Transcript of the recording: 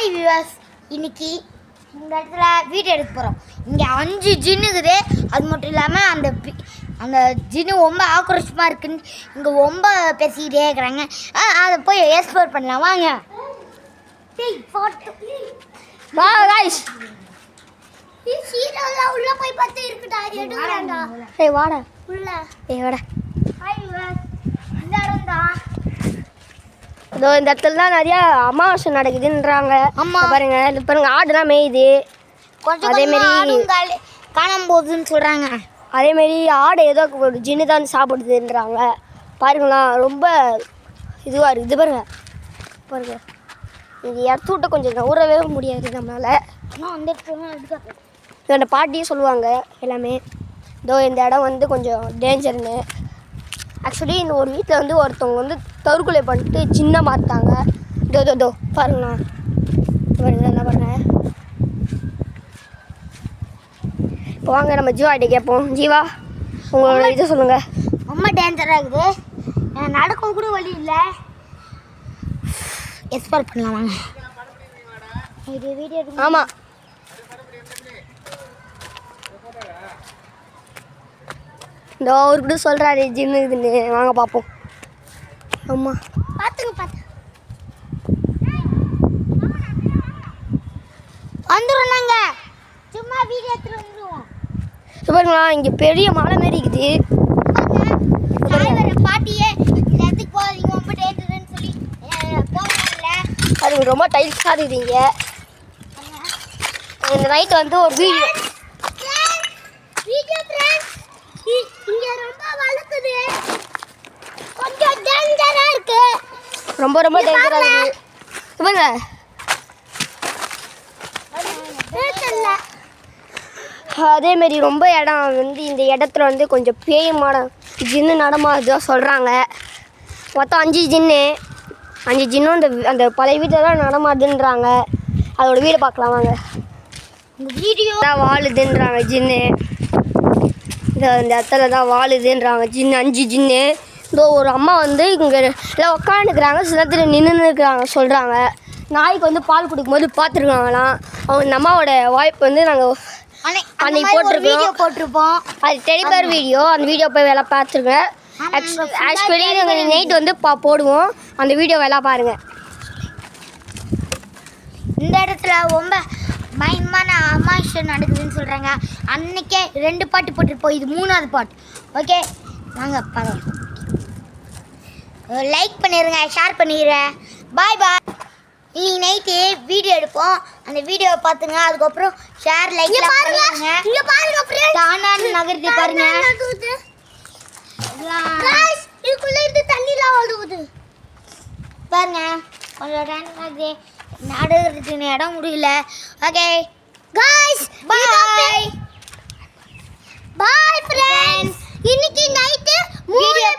Hi viewers, இன்னைக்கு இந்த இடத்துல வீடியோ எடுக்க போகிறோம். இங்கே 5 ஜின்னு இருக்குது. அது மட்டும் இல்லாமல் அந்த ஜின்னு ரொம்ப ஆக்ரோஷமாக இருக்குன்னு இங்கே ரொம்ப பேசிக்கிட்டே இருக்கிறாங்க. அதை போய் எக்ஸ்ப்ளோர் பண்ணலாம் வாங்க. வா गाइस, உள்ள போய் பார்த்து இருக்குடா, எடுங்கடா. ஏய் வாடா உள்ள. ஏய் வாடா. ஹாய் வியூவர்ஸ், இந்த இடம் தான். இதோ இந்த இடத்துல தான் நிறைய அமாவாசை நடக்குதுன்றாங்க. ஆமா. பாருங்க, இது பாருங்க, ஆடுலாம் மேயுது. அதே மாதிரி காணாம போகுதுன்னு சொல்கிறாங்க. அதேமாரி ஆடு ஏதோ ஒரு ஜின்னு தான் சாப்பிடுதுன்றாங்க. பாருங்களா, ரொம்ப இதுவாக இருக்குது. பாருங்க பாருங்க, இது இடத்த விட்ட கொஞ்சம் நவுறவே முடியாது நம்மளால். ஆனால் அந்த இடத்துல எடுக்காது. இந்த பாட்டியும் சொல்லுவாங்க எல்லாமே. இதோ இந்த இடம் வந்து கொஞ்சம் டேஞ்சர்னு. ஆக்சுவலி இந்த ஒரு வீட்டில் வந்து ஒருத்தவங்க வந்து தற்கொலை பண்ணிட்டு சின்ன மாற்றாங்க. இதோ பாருங்களா, பாருங்க என்ன பாருங்க. இப்போ வாங்க நம்ம ஜீவாகிட்ட கேட்போம். ஜீவா, உங்களோட இதை சொல்லுங்கள். ரொம்ப டேஞ்சராக இருக்குது. நடக்கும் கூட வழி இல்லை. எக்ஸ்ப்ளோர் பண்ணலாம் வாங்க. இது வீடியோ. ஆமாம், இந்த அவரு கூட சொல்கிறாரு ஜின்னு இதுன்னு. வாங்க பார்ப்போம். ஆமாம், பார்த்துங்க வந்துடும். நாங்கள் சும்மா வீடியோ எடுத்துகிட்டு வந்துடுவோம். பாருங்களா, இங்கே பெரிய மலை மாரி இருக்குது. பாட்டியே இந்த இடத்துக்கு போகிறீங்க ரொம்ப டேஞ்சர்னு சொல்லி போகல. அது ரொம்ப டைல்ஸாக இருக்குது. இங்கே இந்த நைட் வந்து ஒரு வீடியோ இங்க ரொம்ப வழுக்குது. கொஞ்சம் டேஞ்சரா இருக்கு. ரொம்ப டேஞ்சராக இருக்குது. இவங்க அதேமாரி ரொம்ப இடம் வந்து இந்த இடத்துல வந்து கொஞ்சம் பேய் ஜின்னு நடமாதுதான் சொல்கிறாங்க. மொத்தம் 5 ஜின்னும் அந்த பழைய வீட்டில் தான் நடமாதுன்றாங்க. அதோட வீடை பார்க்கலாம் வாங்க. இந்த வீடியோ தான் வாழுதுன்றாங்க ஜின்னு. இந்த இடத்துல தான் வாழுதுன்றாங்க ஜின்னு. 5 ஜின்னு. இதோ ஒரு அம்மா வந்து இங்கே எல்லாம் உட்காந்துக்கிறாங்க, சில நேரத்தில் நின்றுன்னு இருக்கிறாங்க சொல்கிறாங்க. நாய்க்கு வந்து பால் குடிக்கும்போது பார்த்துருக்காங்களாம். அவங்க அம்மாவோட வாய்ப்பு வந்து நாங்கள் அன்னைக்கு போட்டிருப்போம். அது டெலிபர் வீடியோ. அந்த வீடியோ போய் வேலை பார்த்துருக்கேன். ஆக்சுவலி நாங்கள் நைட் வந்து போடுவோம். அந்த வீடியோ வேலை பாருங்கள். இந்த இடத்துல ரொம்ப பயமான அமாவாசை நடக்குதுன்னு சொல்கிறாங்க. அன்னைக்கே 2 பாட்டு போட்டிருப்போம். இது 3வது பாட்டு. ஓகே வாங்க பாருங்க. லைக் பண்ணிடுங்க, ஷேர் பண்ணிடுறேன். பாய் பாய். இன்னைக்கு நைட்டு வீடியோ எடுப்போம். அந்த வீடியோவை பார்த்துங்க. அதுக்கப்புறம் ஷேர் லைக் பண்ணுங்க. இங்க பாருங்க फ्रेंड्स, தானான நகர்த்தி பாருங்க. गाइस, இதுக்குள்ள இருந்து தண்ணிலாம் ஓடுது பாருங்க. கொஞ்சம் டேஞ்சராகுது. நடக்கிறதுக்கு இடம் முடியல. ஓகே गाइस, பாய் பாய் फ्रेंड्स. இன்னைக்கு நைட்டு வீடியோ